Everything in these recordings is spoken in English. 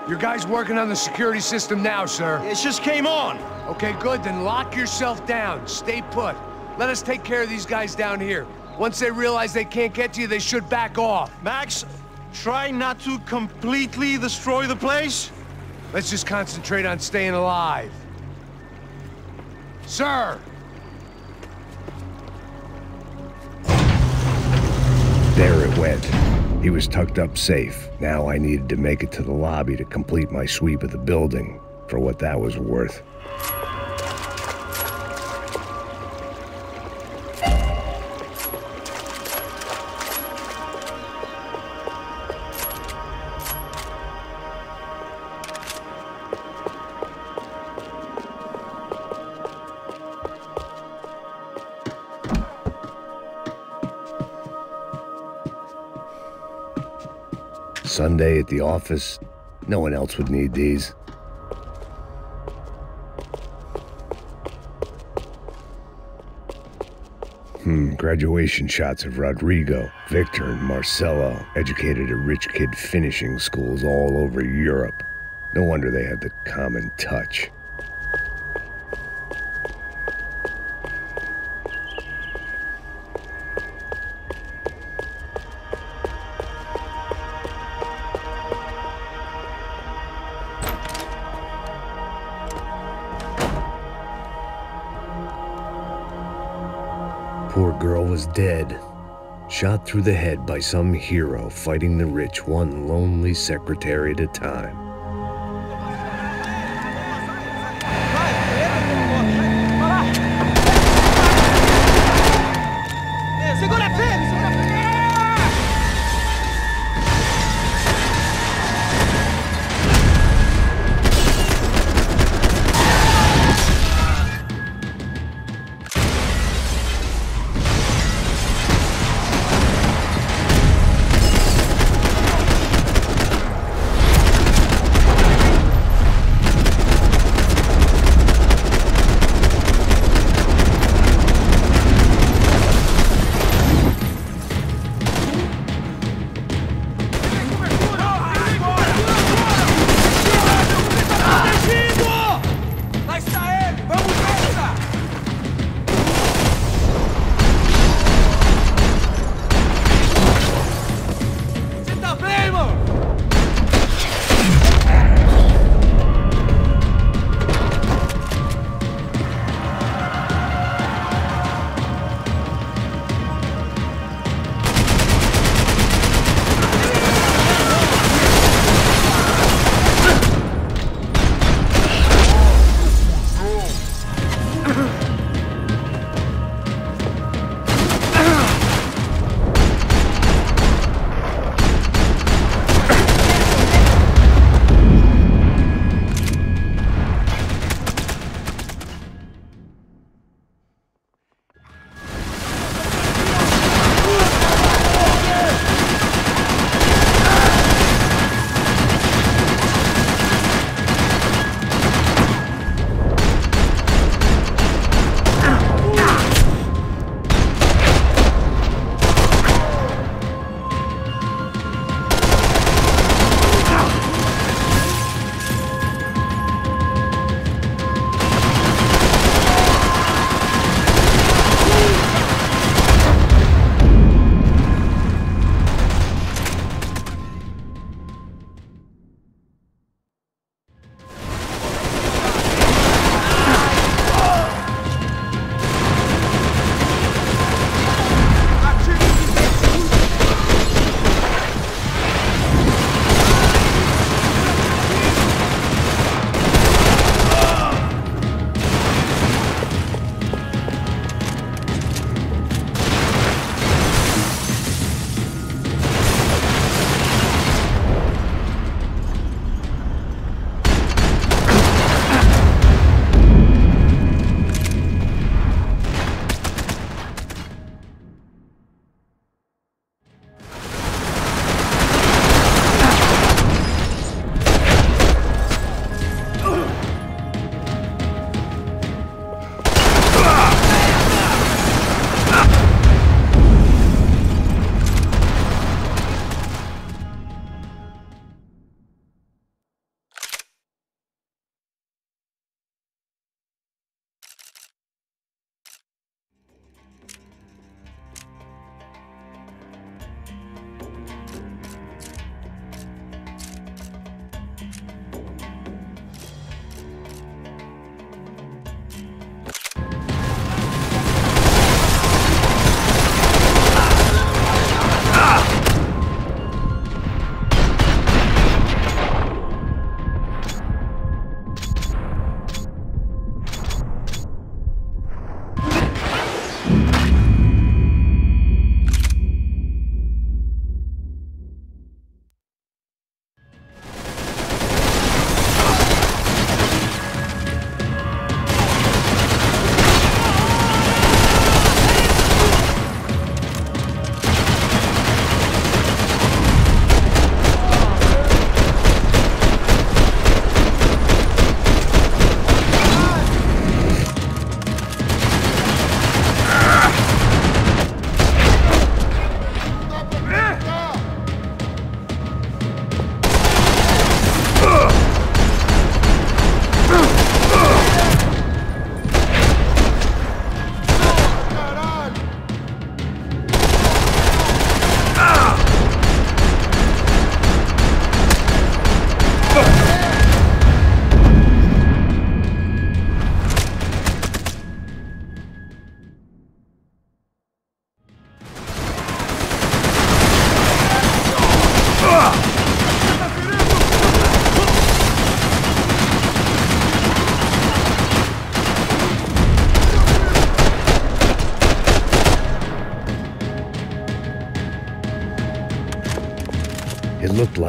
Your guy's working on the security system now, sir. It just came on. Okay, good. Then lock yourself down. Stay put. Let us take care of these guys down here. Once they realize they can't get to you, they should back off. Max, try not to completely destroy the place. Let's just concentrate on staying alive. Sir! There it went. He was tucked up safe. Now I needed to make it to the lobby to complete my sweep of the building, for what that was worth. Sunday at the office, no one else would need these. Graduation shots of Rodrigo, Victor, and Marcelo, educated at rich kid finishing schools all over Europe. No wonder they had the common touch. Poor girl was dead, shot through the head by some hero fighting the rich one lonely secretary at a time.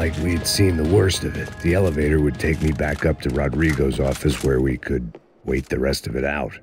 like we'd seen the worst of it. The elevator would take me back up to Rodrigo's office where we could wait the rest of it out.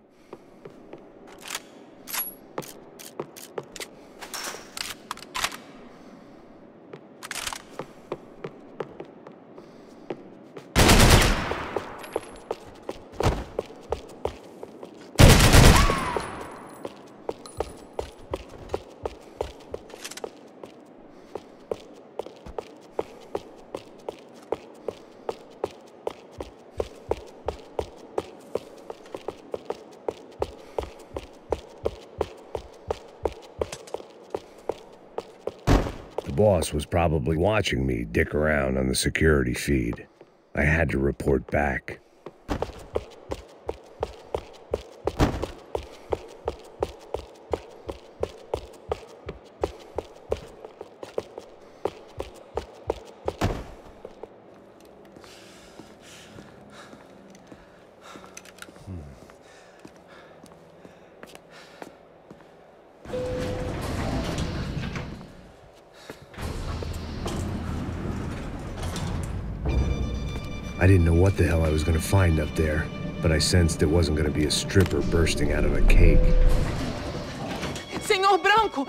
The boss was probably watching me dick around on the security feed. I had to report back. I didn't know what the hell I was going to find up there, but I sensed it wasn't going to be a stripper bursting out of a cake. Senor Branco!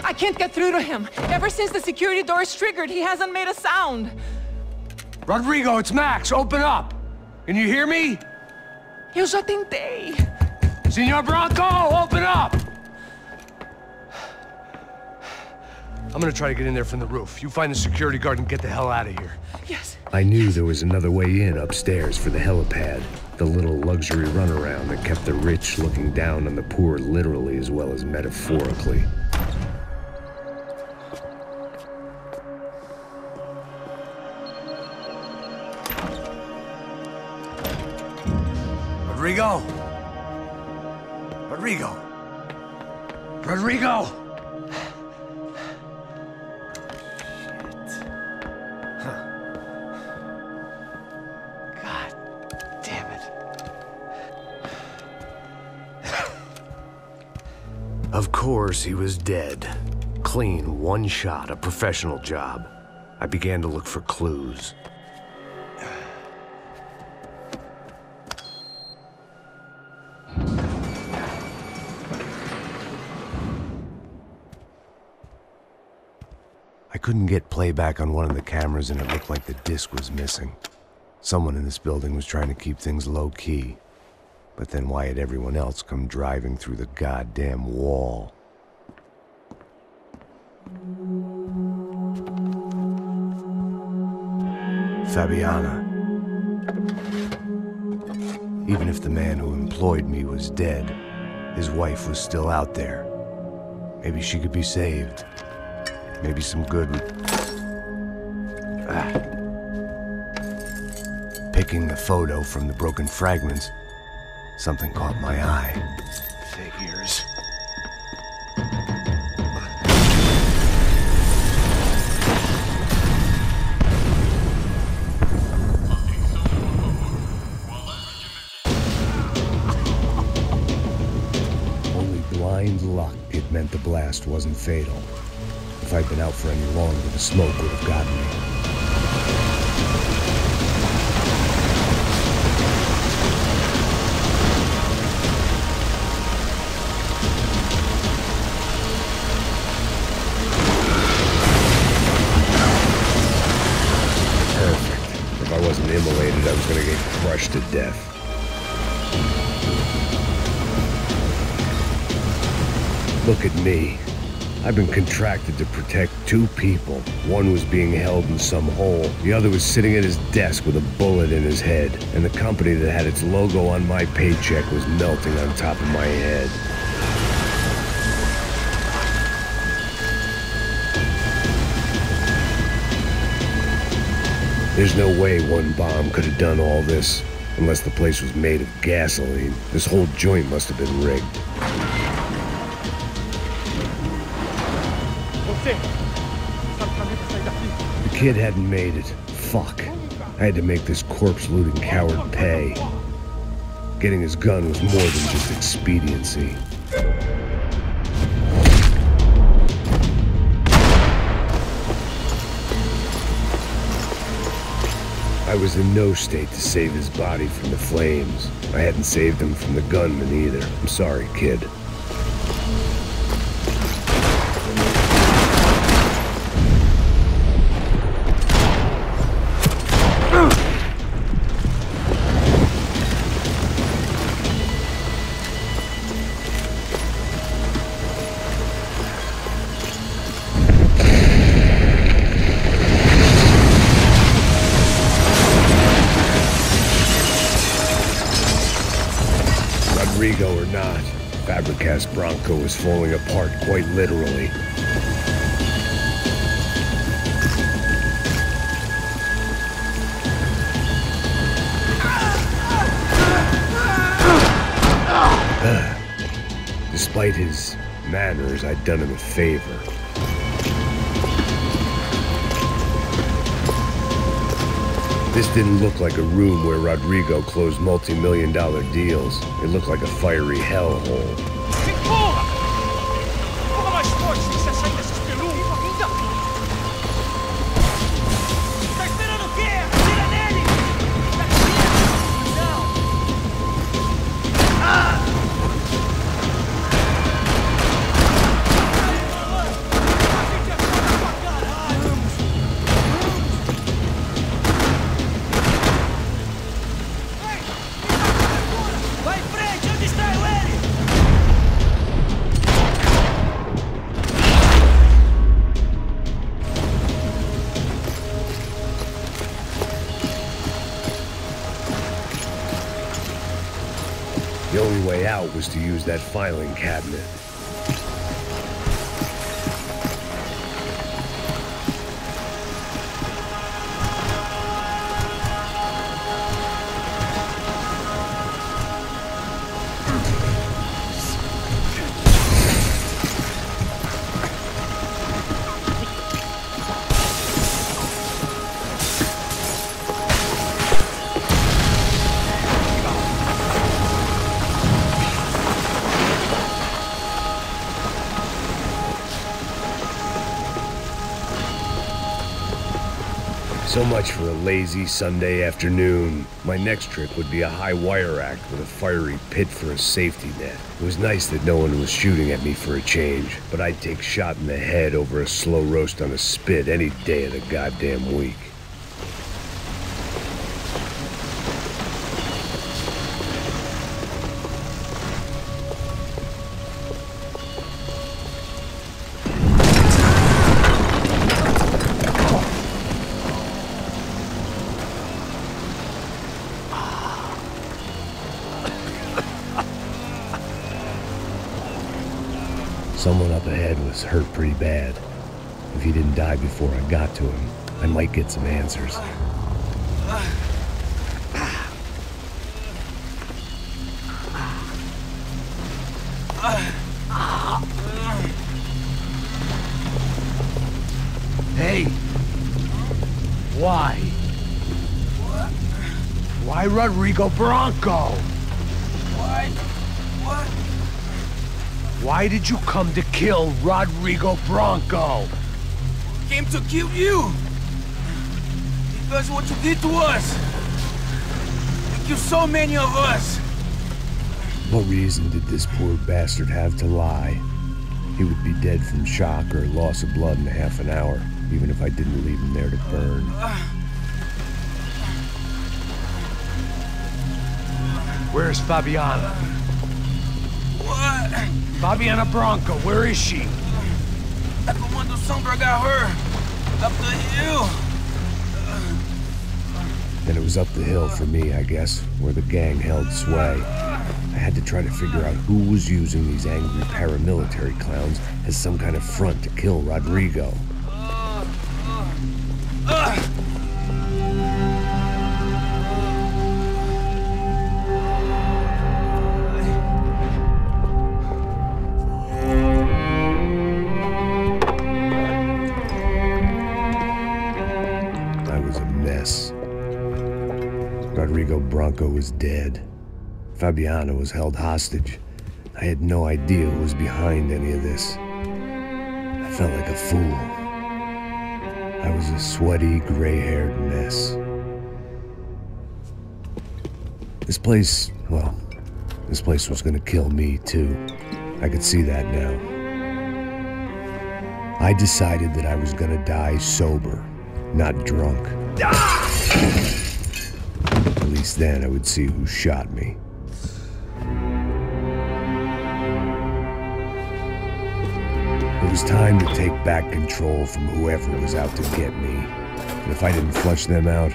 I can't get through to him. Ever since the security door is triggered, he hasn't made a sound. Rodrigo, it's Max. Open up. Can you hear me? Eu já tentei. Senor Branco, open up! I'm gonna try to get in there from the roof. You find the security guard and get the hell out of here. Yes. I knew there was another way in upstairs for the helipad, the little luxury runaround that kept the rich looking down on the poor literally as well as metaphorically. Rodrigo? Rodrigo? Rodrigo? Of course, he was dead. Clean, one shot, a professional job. I began to look for clues. I couldn't get playback on one of the cameras and it looked like the disc was missing. Someone in this building was trying to keep things low-key. But then why had everyone else come driving through the goddamn wall? Fabiana. Even if the man who employed me was dead, his wife was still out there. Maybe she could be saved. Maybe some good would... Picking the photo from the broken fragments, something caught my eye. Figures. Only blind luck it meant the blast wasn't fatal. If I'd been out for any longer, the smoke would have gotten me. Immolated, I was gonna get crushed to death. Look at me. I've been contracted to protect two people. One was being held in some hole. The other was sitting at his desk with a bullet in his head. And the company that had its logo on my paycheck was melting on top of my head. There's no way one bomb could have done all this, unless the place was made of gasoline. This whole joint must have been rigged. The kid hadn't made it. Fuck. I had to make this corpse-looting coward pay. Getting his gun was more than just expediency. I was in no state to save his body from the flames. I hadn't saved him from the gunman either. I'm sorry, kid. Rodrigo or not, Fabregas Bronco was falling apart quite literally. Despite his manners, I'd done him a favor. This didn't look like a room where Rodrigo closed multi-million-dollar deals. It looked like a fiery hellhole. The only way out was to use that filing cabinet. So much for a lazy Sunday afternoon. My next trick would be a high wire act with a fiery pit for a safety net. It was nice that no one was shooting at me for a change, but I'd take shot in the head over a slow roast on a spit any day of the goddamn week. Someone up ahead was hurt pretty bad. If he didn't die before I got to him, I might get some answers. Hey! Why? Why Rodrigo Bronco? Why? What? Why did you come to kill Rodrigo Bronco? Came to kill you! Because what you did to us! You killed so many of us! What reason did this poor bastard have to lie? He would be dead from shock or loss of blood in half an hour, even if I didn't leave him there to burn. Where's Fabiana? What? Fabiana Bronco, where is she? Comando Sombra got her! Up the hill! Then it was up the hill for me, I guess, where the gang held sway. I had to try to figure out who was using these angry paramilitary clowns as some kind of front to kill Rodrigo. I was a mess. Rodrigo Bronco was dead. Fabiana was held hostage. I had no idea who was behind any of this. I felt like a fool. I was a sweaty, gray-haired mess. This place, well, this place was gonna kill me too. I could see that now. I decided that I was gonna die sober, not drunk. At least then I would see who shot me. It was time to take back control from whoever was out to get me. And if I didn't flush them out,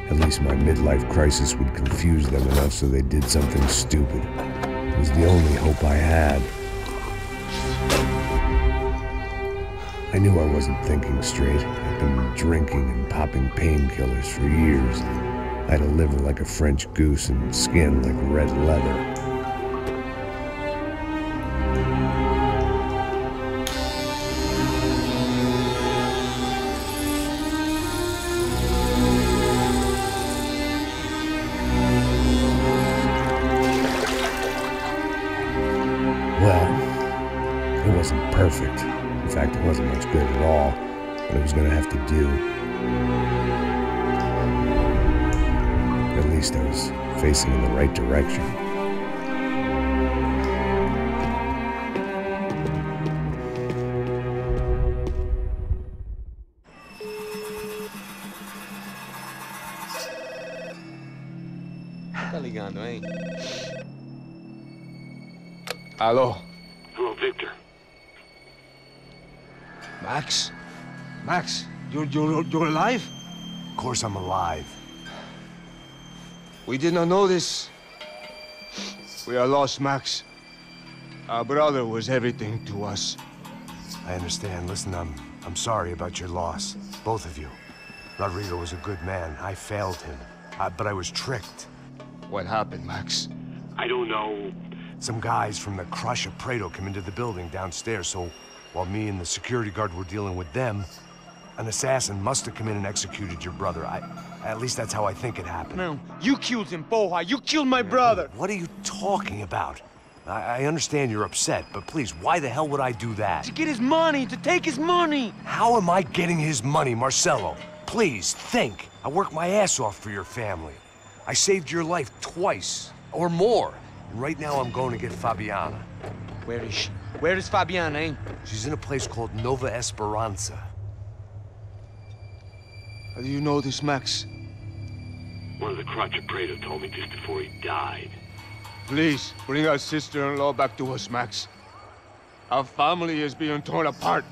at least my midlife crisis would confuse them enough so they did something stupid. It was the only hope I had. I knew I wasn't thinking straight. I'd been drinking and popping painkillers for years. I had a liver like a French goose and skin like red leather. Well, it wasn't perfect. In fact, it wasn't much good at all, but it was gonna have to do. At least I was facing in the right direction. Tá ligando, hein? Alô? Hello, Victor. Max? Max, you're alive? Of course I'm alive. We did not know this. We are lost, Max. Our brother was everything to us. I understand. Listen, I'm sorry about your loss. Both of you. Rodrigo was a good man. I failed him. But I was tricked. What happened, Max? I don't know. Some guys from the Crush of Prado came into the building downstairs, so while me and the security guard were dealing with them, an assassin must have come in and executed your brother. At least that's how I think it happened. No, you killed him, Porra. You killed my brother. What are you talking about? I understand you're upset, but please, why the hell would I do that? To get his money, to take his money. How am I getting his money, Marcelo? Please, think. I worked my ass off for your family. I saved your life twice, or more. And right now I'm going to get Fabiana. Where is she? Where is Fabiana, eh? She's in a place called Nova Esperanza. How do you know this, Max? One of the Crotch of Prado told me just before he died. Please, bring our sister-in-law back to us, Max. Our family is being torn apart.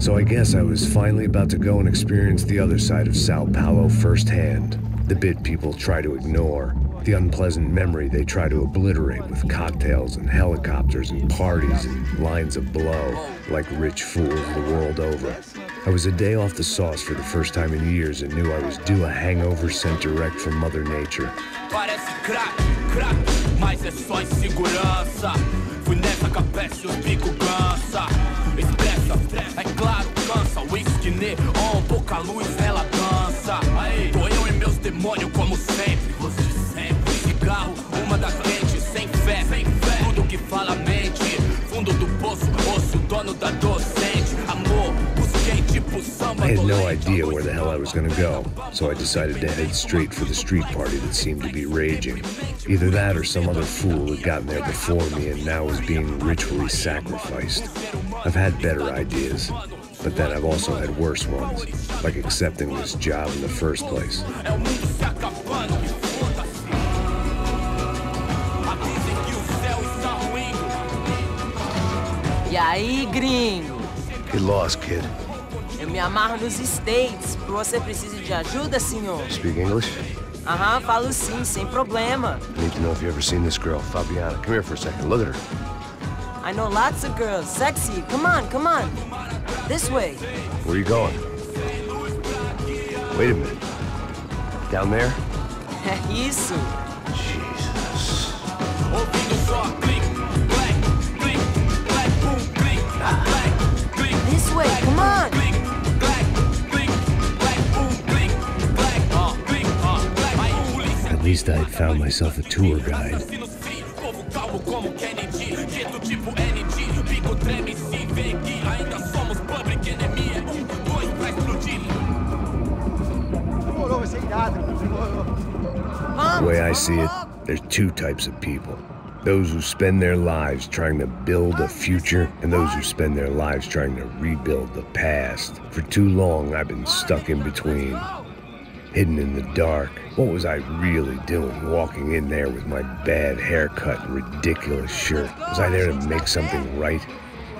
So I guess I was finally about to go and experience the other side of Sao Paulo firsthand. The bit people try to ignore. The unpleasant memory they try to obliterate with cocktails and helicopters and parties and lines of blow, like rich fools the world over. I was a day off the sauce for the first time in years and knew I was due a hangover sent direct from Mother Nature. Parece crack, crack, mas é só insegurança. Fui nessa capeste, os bico cansa. Expressa, é claro, cansa. Whisky neon, pouca luz, ela dança. Aí, tô eu e meus demônios como sempre. Você de sempre. Cigarro, uma da frente, sem fé. Tudo que fala mente. Fundo do poço, osso, dono da docente. Amor, busquei tipo samba. I had no idea where the hell I was gonna go, so I decided to head straight for the street party that seemed to be raging. Either that or some other fool had gotten there before me and now was being ritually sacrificed. I've had better ideas, but then I've also had worse ones, like accepting this job in the first place. E aí, gringo? Get lost, kid. Eu me amarro nos States. Você precisa de ajuda, senhor? Speak English? Aham, falo sim, sem problema. I need to know if you've ever seen this girl, Fabiana. Come here for a second. Look at her. I know lots of girls. Sexy. Come on, come on. This way. Where are you going? Wait a minute. Down there? É isso. Jesus. This way, come on. At least I had found myself a tour guide. The way I see it, there's two types of people. Those who spend their lives trying to build a future, and those who spend their lives trying to rebuild the past. For too long, I've been stuck in between, hidden in the dark. What was I really doing, walking in there with my bad haircut and ridiculous shirt? Was I there to make something right?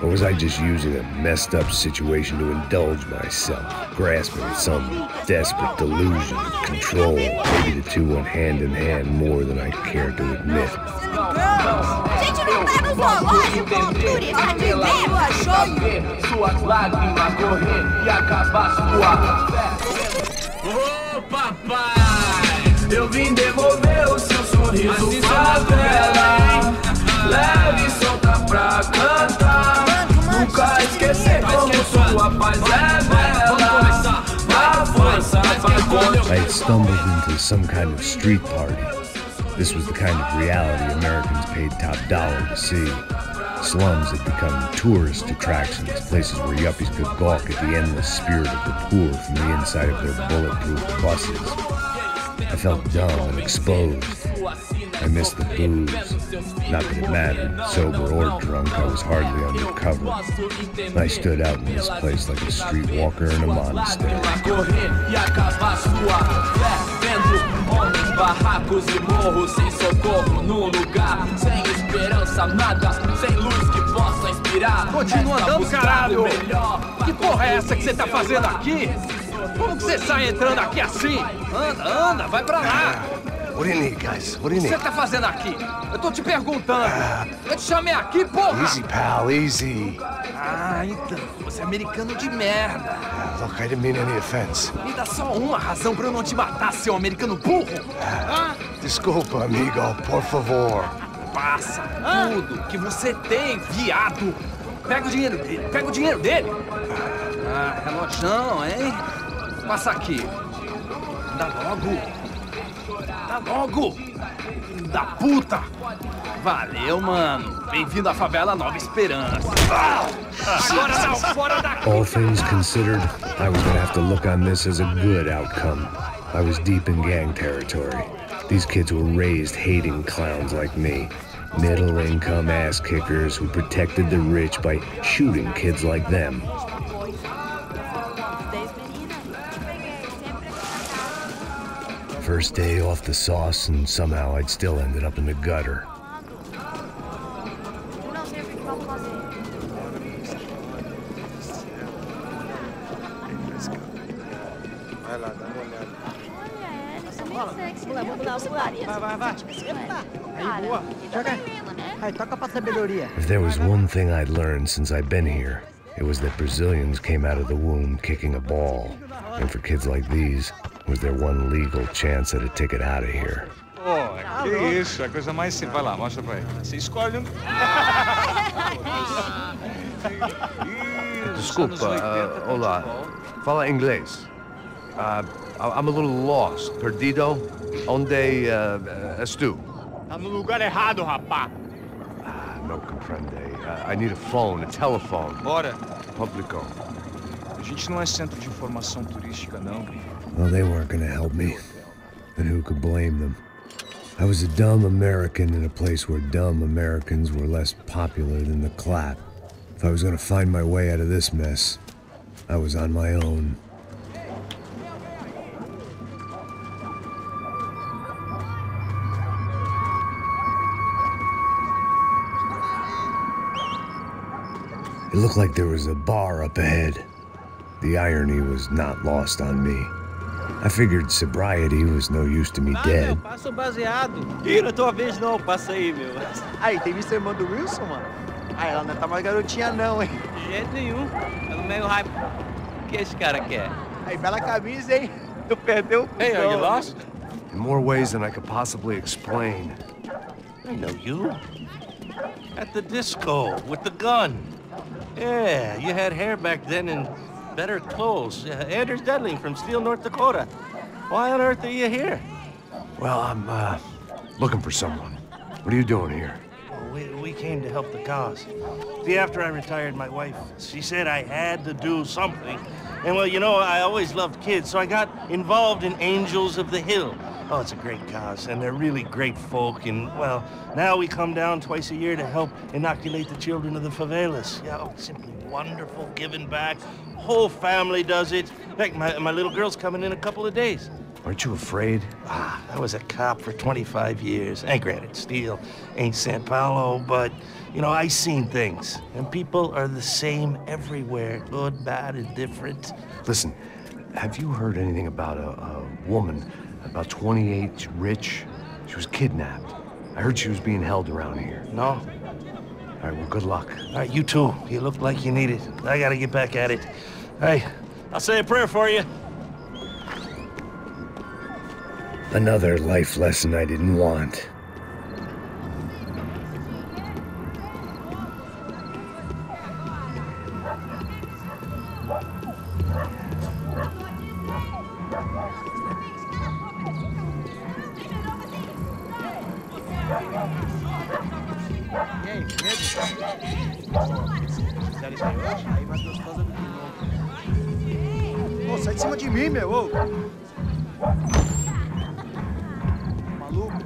Or was I just using a messed up situation to indulge myself, grasping at some desperate delusion of control? Maybe the two went hand in hand more than I cared to admit. Gente, não tá no zoológico, Arthur, tá de medo, achou? Suas lágrimas correr e acabar sua fé. Ô papai, eu vim devolver o seu sorriso pra vela. Leve e solta pra cantar. Nunca esquecer como sua paz é bela. A força vai contra. I had stumbled into some kind of street party. This was the kind of reality Americans paid top dollar to see. Slums had become tourist attractions, places where yuppies could gawk at the endless spirit of the poor from the inside of their bulletproof buses. I felt dumb and exposed. I missed the booze. Not that it mattered, sober or drunk, I was hardly undercover. I stood out in this place like a streetwalker in a monastery. Barracos e morros sem socorro num lugar sem esperança, nada, sem luz que possa inspirar. Continua andando, caralho! Que porra é essa que você tá fazendo aqui? Como que você sai entrando aqui assim? Anda, vai pra lá! What do you need, guys? What do you O que need? você tá fazendo aqui? Eu tô te perguntando. Eu te chamei aqui, porra! Easy, pal, easy. Ah, então, você é americano de merda. Look, I didn't mean any offense. Me dá só uma razão pra eu não te matar, seu americano burro. Desculpa, amigo, por favor. Passa tudo que você tem, viado. Pega o dinheiro dele, Ah, relojão, hein? Passa aqui. Dá logo. Da puta. Valeu, mano. Bem-vindo à favela Nova Esperança. Agora não, fora daqui. All things considered, I was gonna have to look on this as a good outcome. I was deep in gang territory. These kids were raised hating clowns like me. Middle-income ass-kickers who protected the rich by shooting kids like them. First day off the sauce, and somehow I'd still ended up in the gutter. Vai lá, dá uma olhada. If there was one thing I'd learned since I'd been here, it was that Brazilians came out of the womb kicking a ball. And for kids like these, was their one legal chance at a ticket out of here. Pô, que isso, é a coisa mais simples. Vai lá, mostra pra ele. Você escolhe um. Desculpa, olá. Fala inglês. I'm a little lost. Perdido? Onde estou? Tá no lugar errado, rapá. No comprende. I need a phone, a telephone. Bora. Publico. A gente não é centro de informação turística, não. Well, they weren't gonna help me. And who could blame them? I was a dumb American in a place where dumb Americans were less popular than the clap. If I was gonna find my way out of this mess, I was on my own. It looked like there was a bar up ahead. The irony was not lost on me. I figured sobriety was no use to me dead. Meu, passa o baseado. Ih, não é tua vez não, passa aí, meu. Aí, tem visto a irmã do Wilson, mano? Ah, ela não tá mais garotinha não, hein? De jeito nenhum. Pelo meio hype. O que esse cara quer? Aí, bela camisa, hein? Tu perdeu o Hey, are you lost? In more ways than I could possibly explain. I know you. At the disco, with the gun. Yeah, you had hair back then and better clothes. Anders Dedling from Steele, North Dakota. Why on earth are you here? Well, I'm, looking for someone. What are you doing here? We came to help the cause. See, after I retired, my wife, she said I had to do something. And well, you know, I always loved kids, so I got involved in Angels of the Hill. Oh, it's a great cause, and they're really great folk, and well, now we come down twice a year to help inoculate the children of the favelas. Yeah, oh, simply wonderful, giving back. Whole family does it. In fact, my little girl's coming in a couple of days. Aren't you afraid? I was a cop for 25 years. And granted, Steel ain't San Paulo, but, you know, I seen things. And people are the same everywhere, good, bad, and different. Listen, have you heard anything about a woman, about 28, rich? She was kidnapped. I heard she was being held around here. No. All right, well, good luck. All right, you too. You look like you need it. I gotta get back at it. Hey, I'll say a prayer for you. Another life lesson I didn't want. Ô, sai de cima de mim, meu! Ô. Maluco!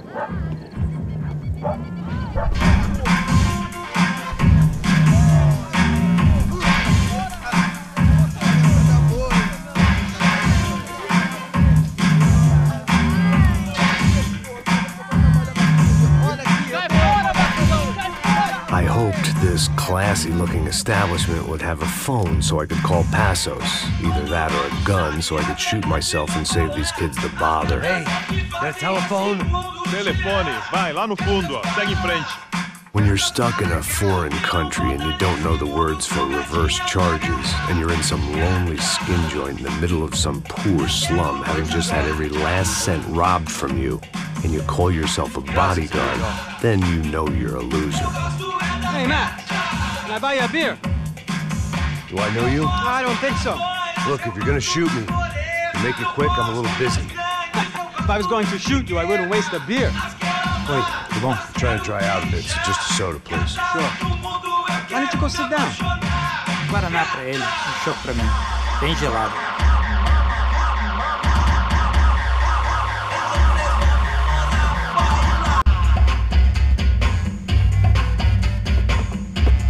I hoped this classy-looking establishment would have a phone so I could call Passos. Either that or a gun so I could shoot myself and save these kids the bother. Hey, got a telephone? Telefone, vai, lá no fundo, ó. Segue em frente. When you're stuck in a foreign country and you don't know the words for reverse charges, and you're in some lonely skin joint in the middle of some poor slum, having just had every last cent robbed from you, and you call yourself a bodyguard, then you know you're a loser. Hey, Matt, can I buy you a beer? Do I know you? I don't think so. Look, if you're gonna shoot me, to make it quick, I'm a little busy. If I was going to shoot you, I wouldn't waste a beer. Wait, come on. I'm trying to dry out a bit, so just a soda, please. Sure. Why don't you go sit down? Guaraná pra ele, chopp pra mim. Bem gelado.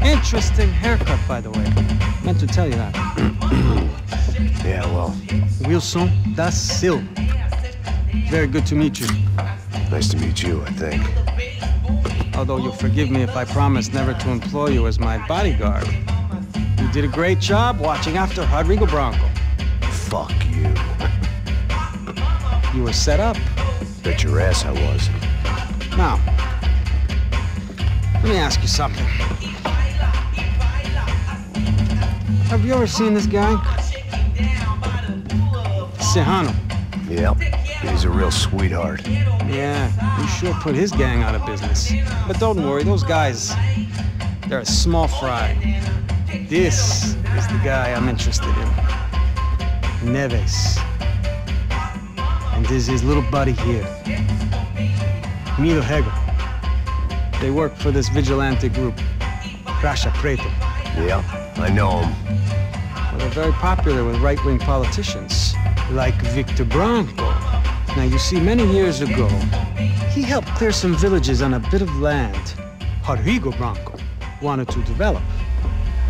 Interesting haircut, by the way. Meant to tell you that. Yeah, well. Wilson da Silva. Very good to meet you. Nice to meet you, I think. Although you'll forgive me if I promise never to employ you as my bodyguard. You did a great job watching after Rodrigo Branco. Fuck you. You were set up. Bet your ass I was. Now, let me ask you something. Have you ever seen this guy? Serrano. Yep. He's a real sweetheart. Yeah, he sure put his gang out of business. But don't worry, those guys, they're a small fry. This is the guy I'm interested in. Neves. And this is his little buddy here. Milo Hegel. They work for this vigilante group, Crasha Preto. Yeah, I know him. Well, they're very popular with right-wing politicians, like Victor Branco. Now, you see, many years ago, he helped clear some villages on a bit of land Rodrigo Branco wanted to develop.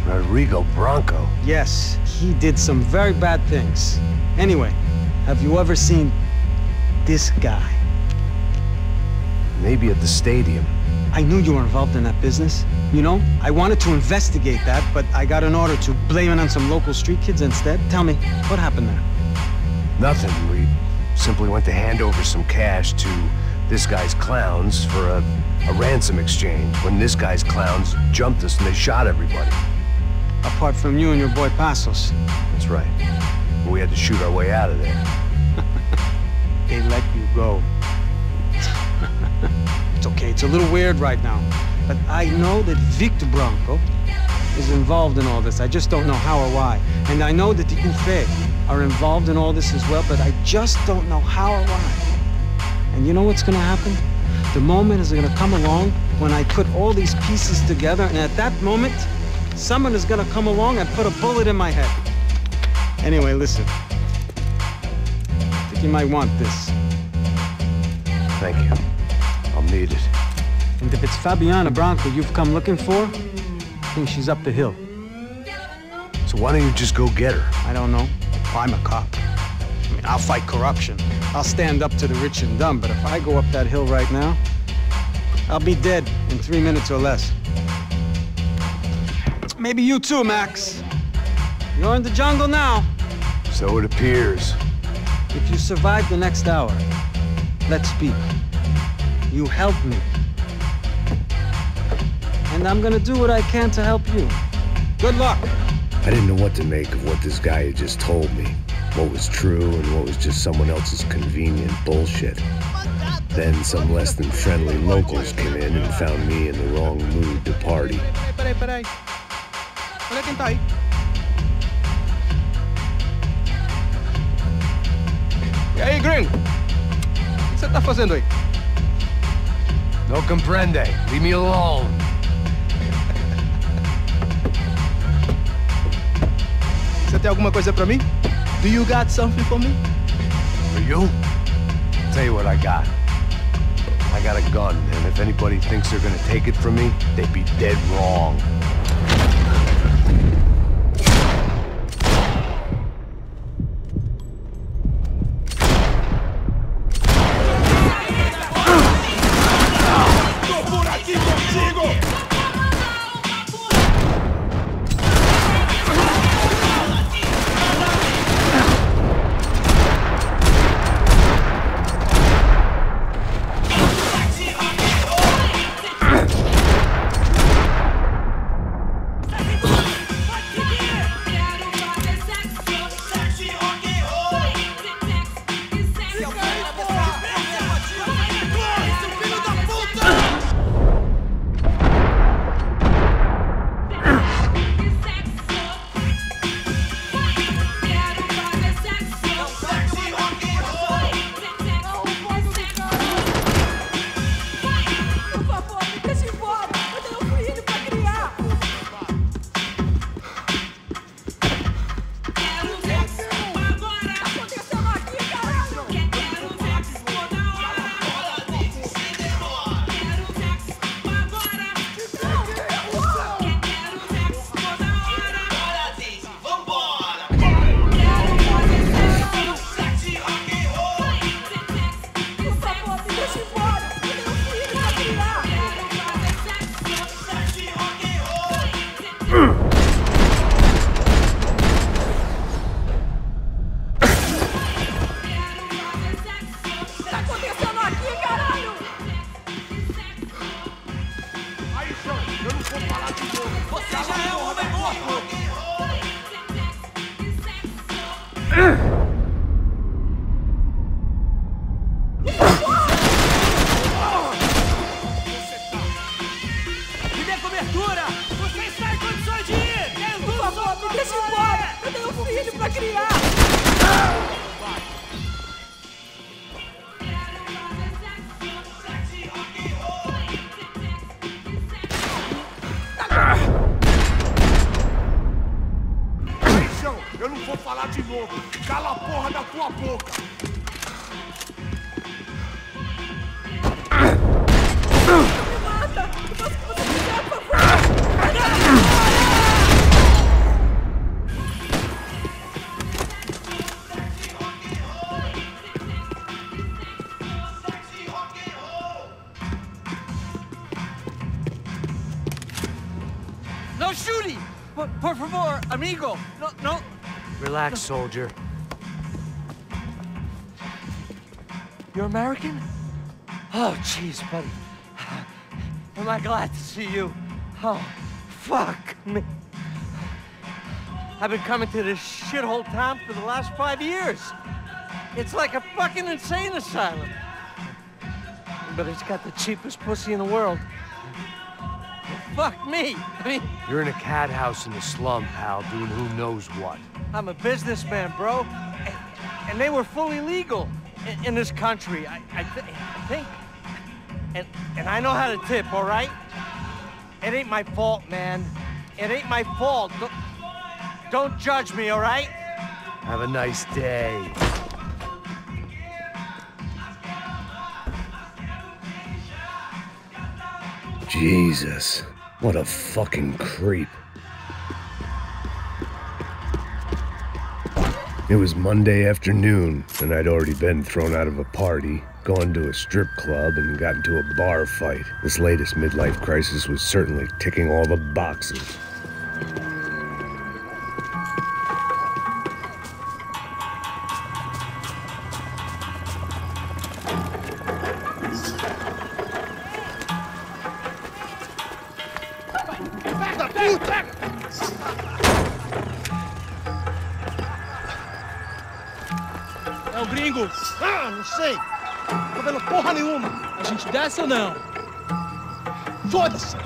Rodrigo Branco? Yes, he did some very bad things. Anyway, have you ever seen this guy? Maybe at the stadium. I knew you were involved in that business. You know, I wanted to investigate that, but I got an order to blame it on some local street kids instead. Tell me, what happened there? Nothing. We simply went to hand over some cash to this guy's clowns for a ransom exchange when this guy's clowns jumped us and they shot everybody. Apart from you and your boy Passos. That's right. We had to shoot our way out of there. They let you go. It's okay, it's a little weird right now. But I know that Victor Branco is involved in all this. I just don't know how or why. And I know that the UFE are involved in all this as well, but I just don't know how or why. And you know what's gonna happen? The moment is gonna come along when I put all these pieces together, and at that moment, someone is gonna come along and put a bullet in my head. Anyway, listen. I think you might want this. Thank you. I'll need it. And if it's Fabiana Branco you've come looking for, I think she's up the hill. So why don't you just go get her? I don't know. I'm a cop. I mean, I'll fight corruption. I'll stand up to the rich and dumb, but if I go up that hill right now, I'll be dead in 3 minutes or less. Maybe you too, Max. You're in the jungle now. So it appears. If you survive the next hour, let's speak. You help me. And I'm gonna do what I can to help you. Good luck. I didn't know what to make of what this guy had just told me. What was true and what was just someone else's convenient bullshit. Then some less than friendly locals came in and found me in the wrong mood to party. Peraí. Olha quem tá aí. E aí, gringo? O que você tá fazendo aí? No comprende. Leave me alone. Você tem alguma coisa pra mim? Do you got something for me? For you? Tell you what I got. I got a gun, and if anybody thinks they're gonna take it from me, they'd be dead wrong. Eu não vou falar de novo. Cala a porra da tua boca. Me mata! Eu faço o que você quiser, por favor! No shooting! Por favor, amigo! No. Relax, soldier. You're American? Oh, jeez, buddy. Am I glad to see you? Oh, fuck me. I've been coming to this shithole town for the last 5 years. It's like a fucking insane asylum. But it's got the cheapest pussy in the world. Fuck me. I mean... You're in a cat house in the slum, pal, doing who knows what. I'm a businessman, bro. And they were fully legal. in this country. I think. And I know how to tip, all right? It ain't my fault, man. It ain't my fault. Don't judge me, all right? Have a nice day. Jesus, what a fucking creep. It was Monday afternoon, and I'd already been thrown out of a party, gone to a strip club, and got into a bar fight. This latest midlife crisis was certainly ticking all the boxes. É o gringo. Ah, não sei. Tô vendo porra nenhuma. A gente desce ou não? Foda-se.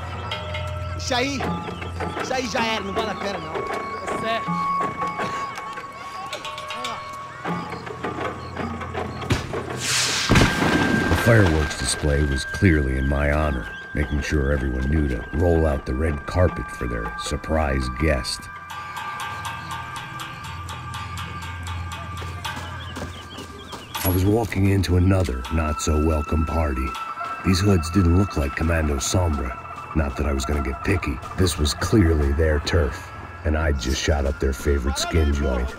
Isso aí já era, não vale a pena não. É certo. The fireworks display was clearly in my honor, making sure everyone knew to roll out the red carpet for their surprise guest. I was walking into another not-so-welcome party. These hoods didn't look like Commando Sombra. Not that I was gonna get picky. This was clearly their turf, and I'd just shot up their favorite skin joint.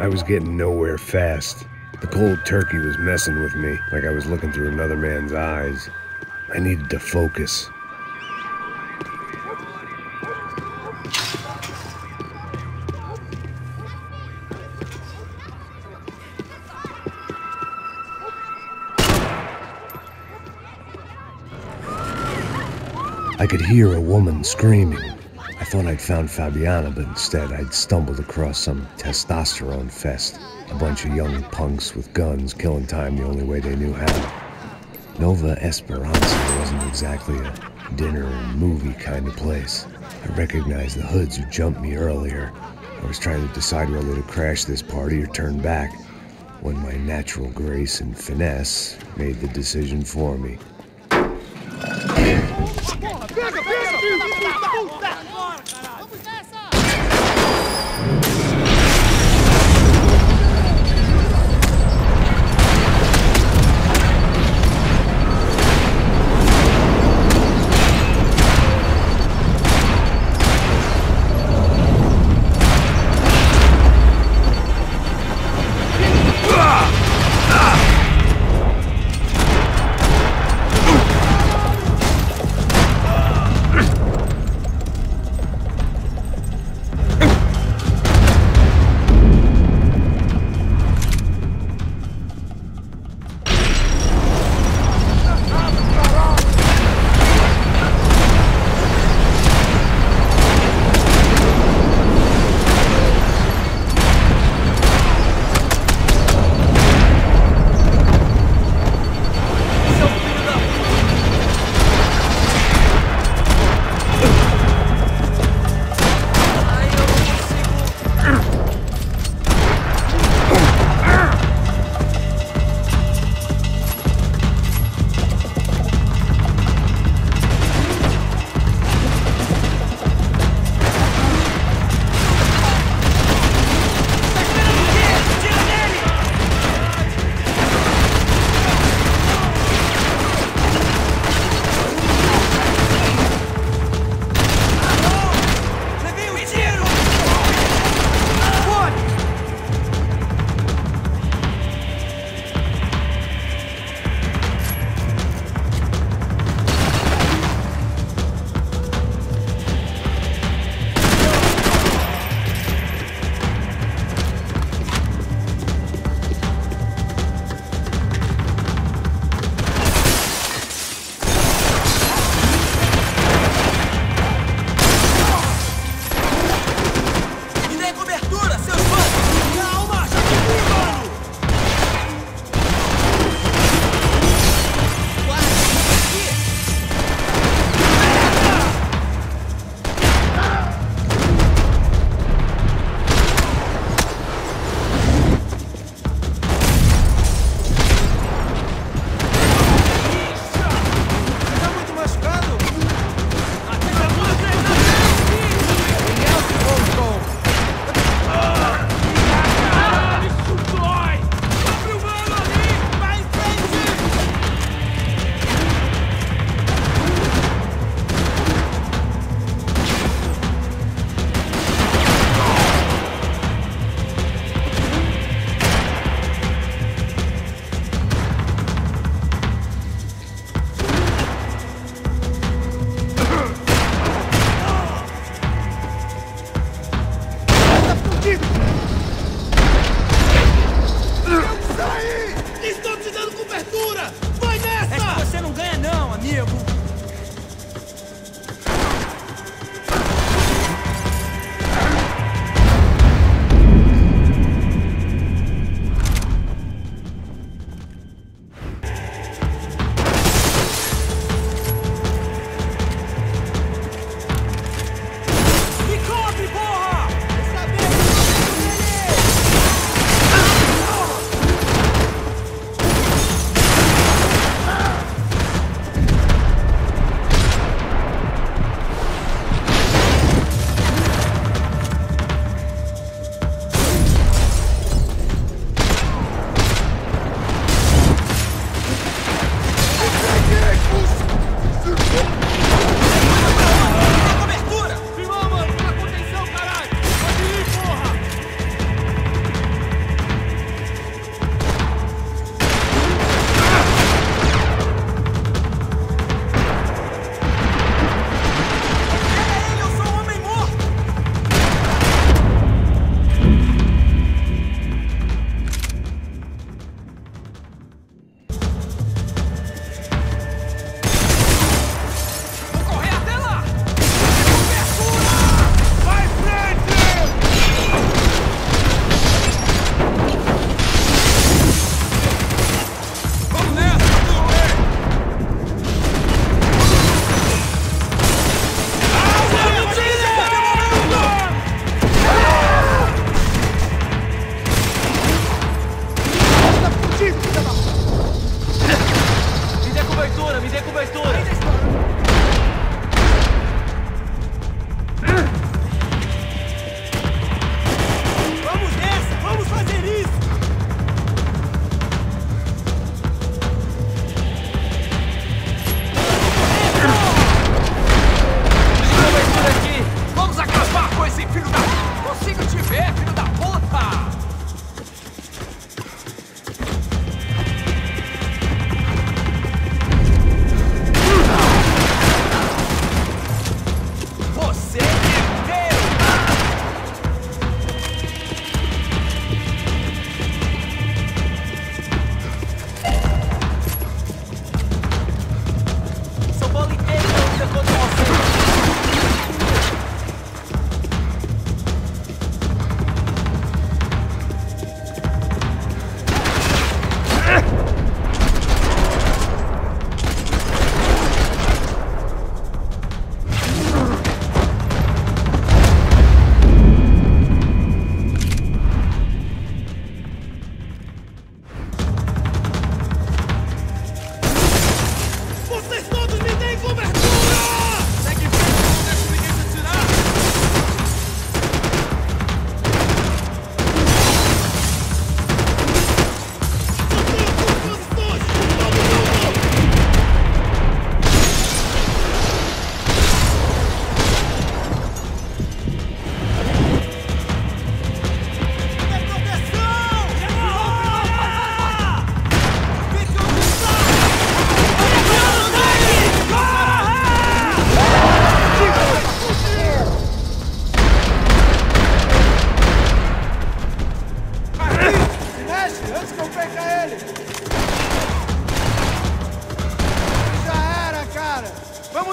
I was getting nowhere fast. The cold turkey was messing with me, like I was looking through another man's eyes. I needed to focus. I could hear a woman screaming. I thought I'd found Fabiana, but instead I'd stumbled across some testosterone fest. A bunch of young punks with guns killing time the only way they knew how. Nova Esperanza wasn't exactly a dinner and movie kind of place. I recognized the hoods who jumped me earlier. I was trying to decide whether to crash this party or turn back, when my natural grace and finesse made the decision for me.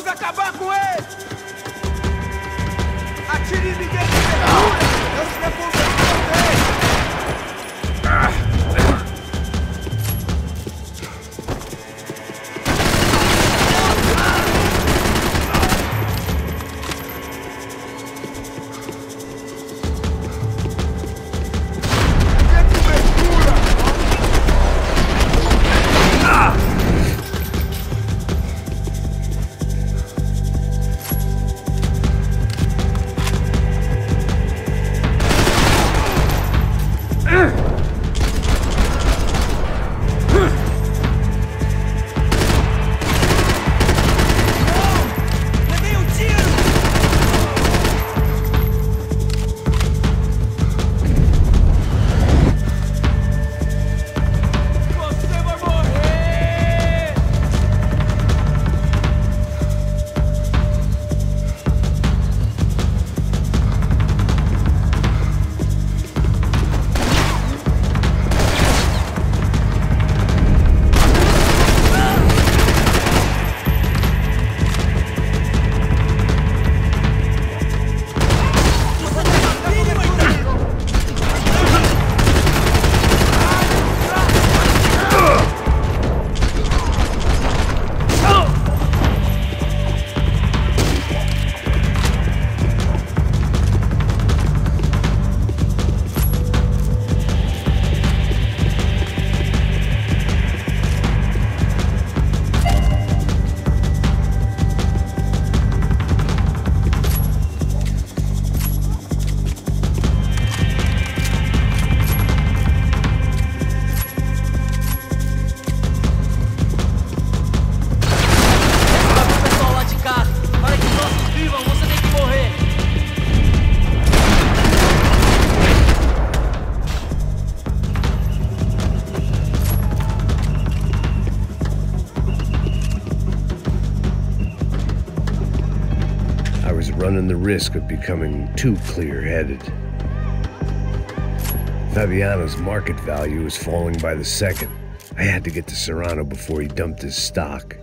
Vamos acabar com ele! Atire em ninguém que segura! Eu se devolver também! Running the risk of becoming too clear-headed. Fabiano's market value was falling by the second. I had to get to Serrano before he dumped his stock.